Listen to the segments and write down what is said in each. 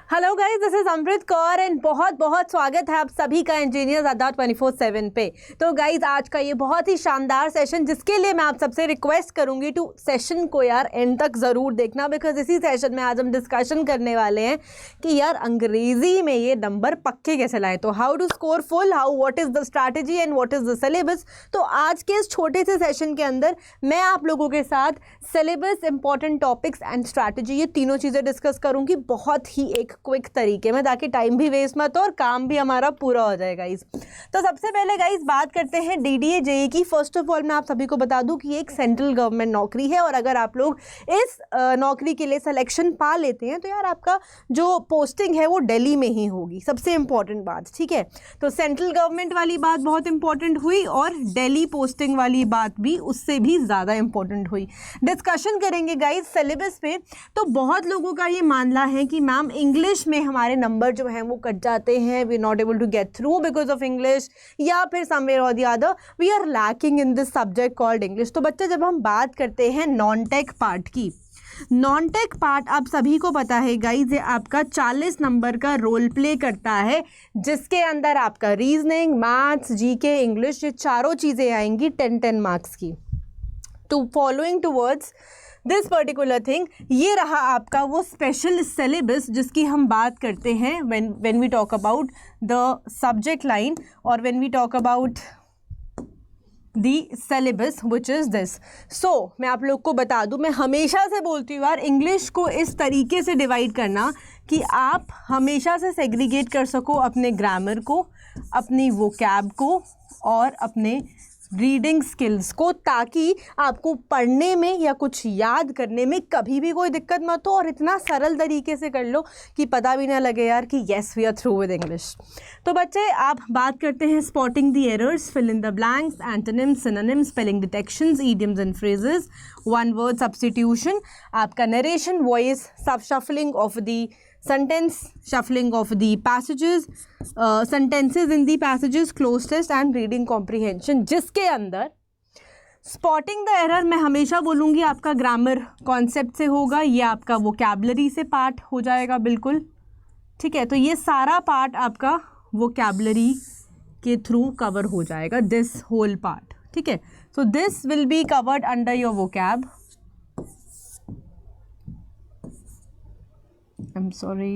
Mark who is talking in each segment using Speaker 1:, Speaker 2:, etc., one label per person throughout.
Speaker 1: Hello guys, this is Amrit Kaur and बहुत बहुत स्वागत है आप सभी का इंजीनियर्स अड्डा 24/7 पे। तो गाइस, आज का ये बहुत ही शानदार सेशन, जिसके लिए मैं आप सबसे रिक्वेस्ट करूंगी टू सेशन को यार एंड तक ज़रूर देखना, बिकॉज इसी सेशन में आज हम डिस्कशन करने वाले हैं कि यार अंग्रेजी में ये नंबर पक्के कैसे लाएं। तो how to score full, what is the strategy and what is the syllabus. तो आज के इस छोटे से सेशन के अंदर मैं आप लोगों के साथ syllabus, important topics and strategy, ये तीनों चीज़ें डिस्कस करूंगी बहुत ही एक क्विक तरीके में, ताकि टाइम भी वेस्ट मत हो और काम भी हमारा पूरा हो जाए गाइस। तो सबसे पहले गाइस बात करते हैं डीडीए जेईई की। फर्स्ट ऑफ ऑल मैं आप सभी को बता दूं कि ये एक सेंट्रल गवर्नमेंट नौकरी है, और अगर आप लोग इस नौकरी के लिए सिलेक्शन पा लेते हैं तो यार आपका जो पोस्टिंग है वो दिल्ली में ही होगी, सबसे इंपॉर्टेंट बात, ठीक है। तो सेंट्रल गवर्नमेंट वाली बात बहुत इंपॉर्टेंट हुई, और दिल्ली पोस्टिंग वाली बात भी उससे भी ज़्यादा इंपॉर्टेंट हुई। डिस्कशन करेंगे गाइस सिलेबस पे। तो बहुत लोगों का ये मानना है कि मैम इंग्लिश में हमारे नंबर जो हैं वो कट जाते हैं, we not able to get through because of English, या फिर somewhere or the other we are lacking in this subject called English. तो बच्चे, जब हम बात करते हैं नॉन टेक पार्ट की, नॉन टेक पार्ट आप सभी को पता है गाइज, ये आपका 40 नंबर का रोल प्ले करता है, जिसके अंदर आपका रीजनिंग, मैथ्स, जीके, इंग्लिश, ये चारों चीज़ें आएंगी 10-10 मार्क्स की। To following towards this particular thing, ये रहा आपका वो स्पेशल सिलेबस जिसकी हम बात करते हैं when we talk about the subject line, और when we talk about the syllabus which is this. So मैं आप लोग को बता दूं, मैं हमेशा से बोलती हूँ यार, इंग्लिश को इस तरीके से डिवाइड करना कि आप हमेशा से सेग्रीगेट कर सको अपने ग्रामर को, अपनी वोकैब को और अपने रीडिंग स्किल्स को, ताकि आपको पढ़ने में या कुछ याद करने में कभी भी कोई दिक्कत मत हो, और इतना सरल तरीके से कर लो कि पता भी ना लगे यार कि yes we are through with English. तो बच्चे, आप बात करते हैं spotting the errors, fill in the blanks, antonyms, synonyms, spelling detections, idioms and phrases, one word substitution, आपका नरेशन, वॉइस, सब shuffling of the sentence, shuffling of the passages, sentences in the passages, cloze test and reading comprehension, जिसके अंदर spotting the error मैं हमेशा बोलूँगी आपका grammar concept से होगा, ये आपका वोकैबलरी से पार्ट हो जाएगा, बिल्कुल ठीक है। तो ये सारा पार्ट आपका वोकैबलरी के थ्रू कवर हो जाएगा, दिस होल पार्ट, ठीक है। So this will be covered under your vocab, I am sorry,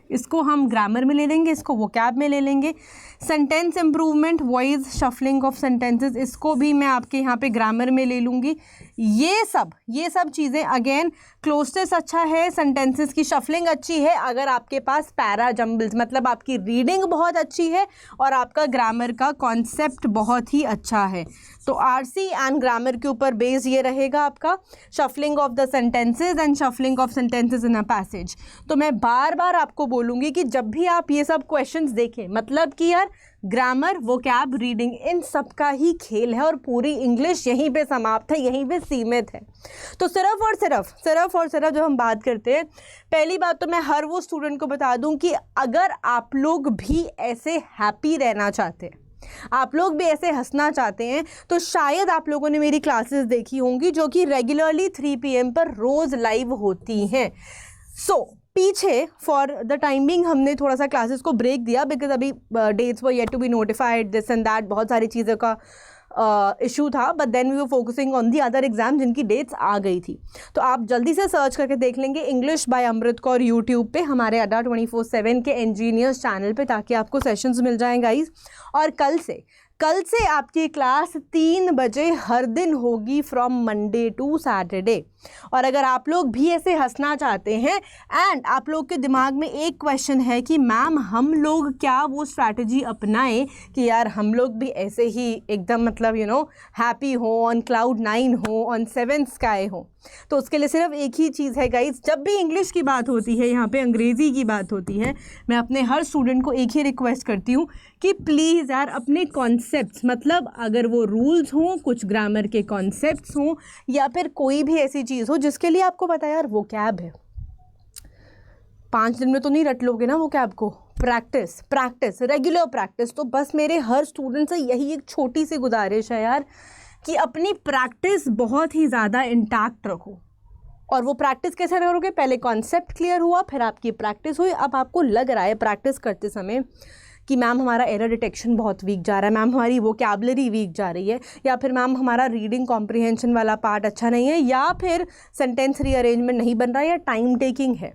Speaker 1: इसको हम ग्रामर में ले लेंगे, इसको वोकैब में ले लेंगे। Sentence improvement, voice, shuffling of sentences, इसको भी मैं आपके यहाँ पे ग्रामर में ले लूँगी। ये सब चीज़ें अगेन, क्लोजनेस अच्छा है, सेंटेंसेस की शफलिंग अच्छी है, अगर आपके पास पैरा जम्बल्स, मतलब आपकी रीडिंग बहुत अच्छी है और आपका ग्रामर का कॉन्सेप्ट बहुत ही अच्छा है। तो आरसी एंड ग्रामर के ऊपर बेस ये रहेगा आपका, shuffling of the sentences and shuffling of sentences in a passage. तो मैं बार बार आपको बोलूँगी कि जब भी आप ये सब क्वेश्चंस देखें, मतलब कि यार ग्रामर, वोकैब, रीडिंग, इन सब का ही खेल है, और पूरी इंग्लिश यहीं पे समाप्त है, यहीं पे सीमित है। तो सिर्फ और सिर्फ जब हम बात करते हैं, पहली बात तो मैं हर वो स्टूडेंट को बता दूं कि अगर आप लोग भी ऐसे हैप्पी रहना चाहते हैं, आप लोग भी ऐसे हंसना चाहते हैं, तो शायद आप लोगों ने मेरी क्लासेस देखी होंगी जो कि रेगुलरली 3 PM पर रोज़ लाइव होती हैं। पीछे फॉर द टाइमिंग हमने थोड़ा सा क्लासेस को ब्रेक दिया, बिकॉज अभी dates were yet to be notified, this and that, बहुत सारी चीज़ों का इशू था, but then we were focusing on the other exam जिनकी डेट्स आ गई थी। तो आप जल्दी से सर्च करके देख लेंगे English by Amrit Kaur YouTube पे, हमारे अड्डा 24/7 के इंजीनियर्स चैनल पे, ताकि आपको सेशंस मिल जाएं गाइज। और कल से आपकी क्लास 3 बजे हर दिन होगी, फ्रॉम मंडे टू सैटरडे। और अगर आप लोग भी ऐसे हंसना चाहते हैं एंड आप लोग के दिमाग में एक क्वेश्चन है कि मैम हम लोग क्या वो स्ट्रैटेजी अपनाएं कि यार हम लोग भी ऐसे ही एकदम, मतलब हैप्पी हो, ऑन क्लाउड 9 हो, ऑन 7th स्काई हो, तो उसके लिए सिर्फ एक ही चीज़ है गाइज, जब भी इंग्लिश की बात होती है, यहाँ पे अंग्रेज़ी की बात होती है, मैं अपने हर स्टूडेंट को एक ही रिक्वेस्ट करती हूँ कि प्लीज़ यार अपने कॉन्सेप्ट्स, मतलब अगर वो रूल्स हों, कुछ ग्रामर के कॉन्सेप्ट्स हों, या फिर कोई भी ऐसी चीज़ हो जिसके लिए आपको पता है यार वो कैब है, 5 दिन में तो नहीं रट लोगे ना वो कैब को, प्रैक्टिस, रेगुलर प्रैक्टिस। तो बस मेरे हर स्टूडेंट से यही एक छोटी सी गुजारिश है यार, कि अपनी प्रैक्टिस बहुत ही ज़्यादा इंटैक्ट रखो, और वो प्रैक्टिस कैसे करोगे, पहले कॉन्सेप्ट क्लियर हुआ, फिर आपकी प्रैक्टिस हुई। अब आपको लग रहा है प्रैक्टिस करते समय कि मैम हमारा एरर डिटेक्शन बहुत वीक जा रहा है, मैम हमारी वोकैबुलरी वीक जा रही है, या फिर मैम हमारा रीडिंग कॉम्प्रिहेंशन वाला पार्ट अच्छा नहीं है, या फिर सेंटेंस रीअरेंजमेंट नहीं बन रहा है, या टाइम टेकिंग है,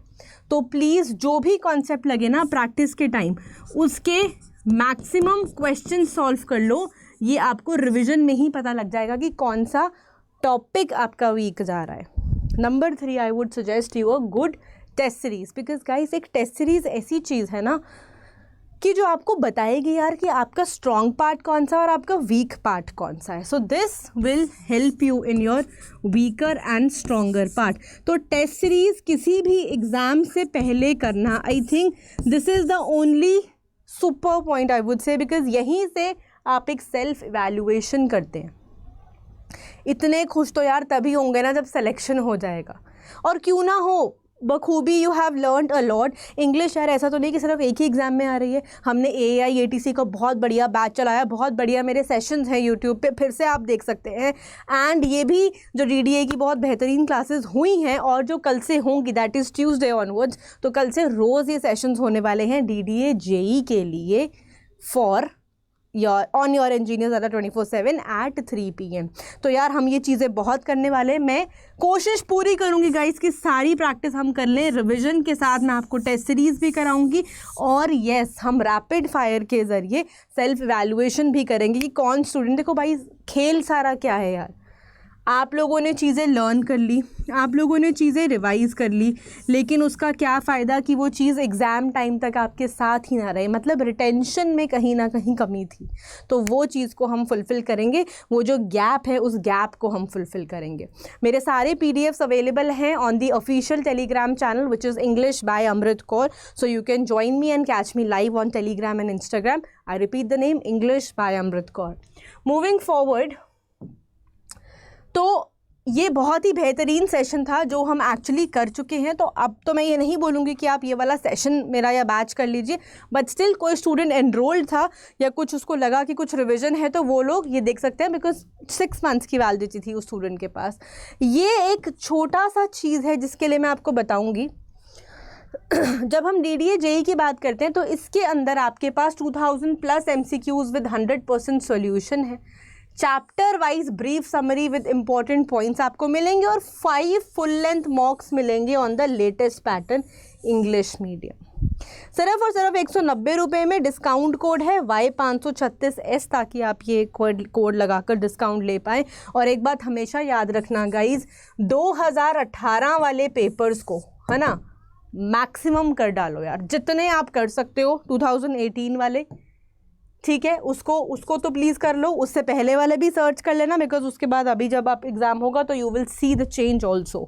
Speaker 1: तो प्लीज़ जो भी कॉन्सेप्ट लगे ना प्रैक्टिस के टाइम, उसके मैक्सिमम क्वेश्चन सॉल्व कर लो। ये आपको रिविजन में ही पता लग जाएगा कि कौन सा टॉपिक आपका वीक जा रहा है। Number 3, I would suggest you a good test series, because guys एक टेस्ट सीरीज ऐसी चीज़ है ना कि जो आपको बताएगी यार कि आपका स्ट्रॉन्ग पार्ट कौन सा और आपका वीक पार्ट कौन सा है। So this will help you in your weaker and stronger part. तो टेस्ट सीरीज किसी भी एग्ज़ाम से पहले करना, I think this is the only super point I would say, because यहीं से आप एक सेल्फ इवैल्यूएशन करते हैं। इतने खुश तो यार तभी होंगे ना जब सिलेक्शन हो जाएगा, और क्यों ना हो बखूबी, you have learned a lot. English यार ऐसा तो नहीं कि सिर्फ एक ही एग्ज़ाम में आ रही है। हमने AIATC का बहुत बढ़िया बैच चलाया, बहुत बढ़िया मेरे सेशंस हैं यूट्यूब पे, फिर से आप देख सकते हैं। एंड ये भी जो DDA की बहुत बेहतरीन क्लासेस हुई हैं और जो कल से होंगी, दैट इज़ ट्यूसडे ऑनवर्ड्स, तो कल से रोज़ ये सेशंस होने वाले हैं DDA JEE के लिए फॉर ऑन योर इंजीनियर्स अड्डा 24/7 at 3 PM। तो यार हम ये चीज़ें बहुत करने वाले हैं। मैं कोशिश पूरी करूँगी गाइस कि सारी प्रैक्टिस हम कर लें, रिविजन के साथ मैं आपको टेस्ट सीरीज़ भी कराऊँगी, और येस हम रैपिड फायर के ज़रिए सेल्फ इवैल्यूएशन भी करेंगे कि कौन स्टूडेंट। देखो भाई खेल सारा क्या है यार, आप लोगों ने चीज़ें लर्न कर ली, आप लोगों ने चीज़ें रिवाइज़ कर ली, लेकिन उसका क्या फ़ायदा कि वो चीज़ एग्ज़ाम टाइम तक आपके साथ ही ना रहे, मतलब रिटेंशन में कहीं ना कहीं कमी थी। तो वो चीज़ को हम फुलफ़िल करेंगे, वो जो गैप है उस गैप को हम फुलफ़िल करेंगे। मेरे सारे PDFs अवेलेबल हैं on the official Telegram channel which is English by Amrit Kaur, so you can join me and catch me live on Telegram and Instagram. I repeat the name, English by Amrit Kaur. Moving forward, तो ये बहुत ही बेहतरीन session था जो हम actually कर चुके हैं। तो अब तो मैं ये नहीं बोलूँगी कि आप ये वाला सेशन मेरा या बैच कर लीजिए, बट स्टिल कोई स्टूडेंट एनरोल्ड था या कुछ उसको लगा कि कुछ रिवीजन है तो वो लोग ये देख सकते हैं, बिकॉज 6 मंथ्स की वैलिडिटी थी उस स्टूडेंट के पास। ये एक छोटा सा चीज़ है जिसके लिए मैं आपको बताऊँगी। जब हम DDA JEE की बात करते हैं तो इसके अंदर आपके पास 2000+ MCQs विद 100% सोल्यूशन है। Chapter wise brief summary with important points आपको मिलेंगे, और 5 फुल लेंथ मॉक्स मिलेंगे on the latest pattern English medium. सिर्फ और सिर्फ 190 रुपये में डिस्काउंट कोड है Y536S, ताकि आप ये कोड लगाकर डिस्काउंट ले पाएँ। और एक बात हमेशा याद रखना गाइज, 2018 वाले पेपर्स को है ना मैक्सिमम कर डालो यार, जितने आप कर सकते हो। 2018 वाले ठीक है, उसको तो प्लीज़ कर लो, उससे पहले वाले भी सर्च कर लेना, बिकॉज उसके बाद अभी जब आप एग्ज़ाम होगा तो you will see the change also.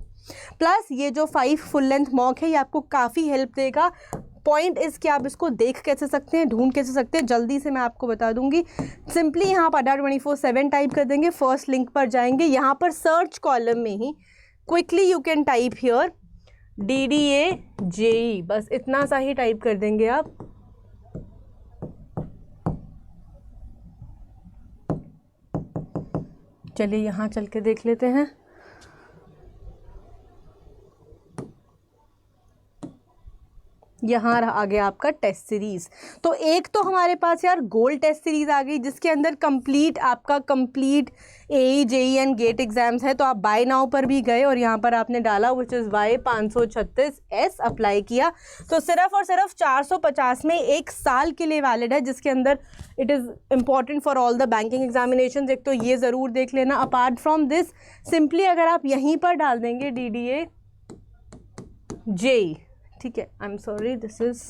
Speaker 1: Plus ये जो 5 फुल लेंथ मॉक है ये आपको काफ़ी हेल्प देगा। पॉइंट इज़ कि आप इसको देख कैसे सकते हैं, ढूंढ कैसे सकते हैं, जल्दी से मैं आपको बता दूंगी। सिंपली यहाँ आप अड्डा 24/7 टाइप कर देंगे, फर्स्ट लिंक पर जाएंगे, यहाँ पर सर्च कॉलम में ही quickly you can type here DDA JEE, बस इतना सा ही टाइप कर देंगे आप। चलिए यहाँ चल के देख लेते हैं। यहाँ आ गया आपका टेस्ट सीरीज़। तो एक तो हमारे पास यार गोल्ड टेस्ट सीरीज़ आ गई जिसके अंदर आपका complete AE JEE and GATE exams है। तो आप बाय नाउ पर भी गए और यहाँ पर आपने डाला विच इज़ Y536S, अप्लाई किया, तो सिर्फ और सिर्फ 450 में 1 साल के लिए वैलिड है, जिसके अंदर it is important for all the banking examination. एक तो ये ज़रूर देख लेना। अपार्ट फ्रॉम दिस सिंपली अगर आप यहीं पर डाल देंगे DDA JEE, ठीक है, I am sorry this is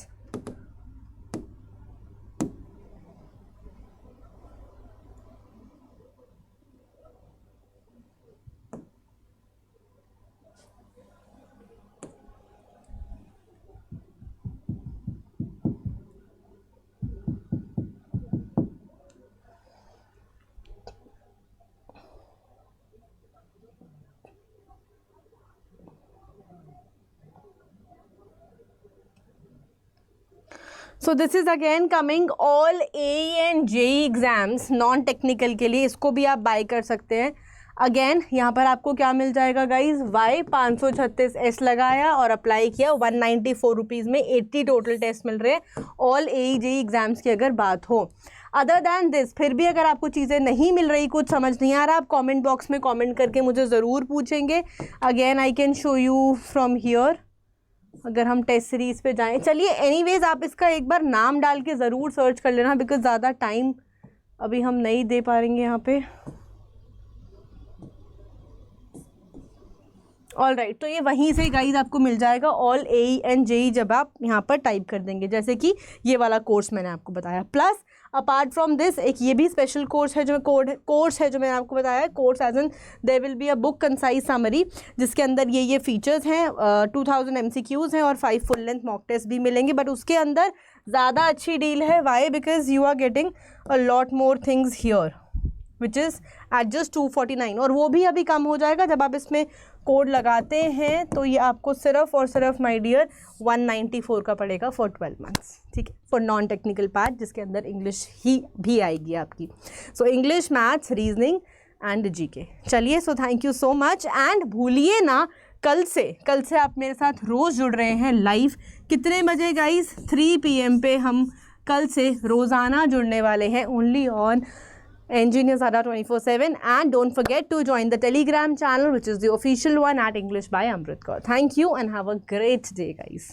Speaker 1: so this is again coming all AE and JEE exams non technical के लिए, इसको भी आप बाय कर सकते हैं। अगेन यहाँ पर आपको क्या मिल जाएगा गाइज, वाई 536 लगाया और अप्लाई किया, 194 रुपीज़ में 80 टोटल टेस्ट मिल रहे हैं ऑल AE-JEE एग्जाम्स की अगर बात हो। अदर दैन दिस फिर भी अगर आपको चीज़ें नहीं मिल रही, कुछ समझ नहीं आ रहा, आप कमेंट बॉक्स में कमेंट करके मुझे ज़रूर पूछेंगे। Again I can show you from here, अगर हम टेस्ट सीरीज़ पे जाएं। चलिए एनीवेज आप इसका एक बार नाम डाल के ज़रूर सर्च कर लेना, बिकॉज ज़्यादा टाइम अभी हम नहीं दे पाएंगे यहाँ पे। ऑल राइट, तो ये वहीं से गाइज आपको मिल जाएगा ऑल AE and JEE जब आप यहाँ पर टाइप कर देंगे, जैसे कि ये वाला कोर्स मैंने आपको बताया। प्लस अपार्ट फ्रॉम दिस एक ये भी स्पेशल कोर्स है जो कोर्स है जो मैंने आपको बताया, course as an there will be a book concise summary, जिसके अंदर ये फीचर्स हैं, 2000 MCQs हैं और 5 फुल लेंथ मॉक टेस्ट भी मिलेंगे। बट उसके अंदर ज़्यादा अच्छी डील है, why, because you are getting a lot more things here which is at just 249, और वो भी अभी कम हो जाएगा जब आप इसमें कोड लगाते हैं, तो ये आपको सिर्फ और सिर्फ माय डियर 194 का पड़ेगा फॉर 12 मंथ्स, ठीक है, फॉर नॉन टेक्निकल पार्ट जिसके अंदर इंग्लिश ही भी आएगी आपकी। So English, maths, reasoning and GK। चलिए, so thank you so much, and भूलिए ना कल से आप मेरे साथ रोज़ जुड़ रहे हैं लाइव। कितने बजे गाइस? 3 PM पे हम कल से रोज़ाना जुड़ने वाले हैं, only on Engineers Adda 24/7, and don't forget to join the Telegram channel, which is the official one at English by Amrit Kaur. Thank you and have a great day, guys.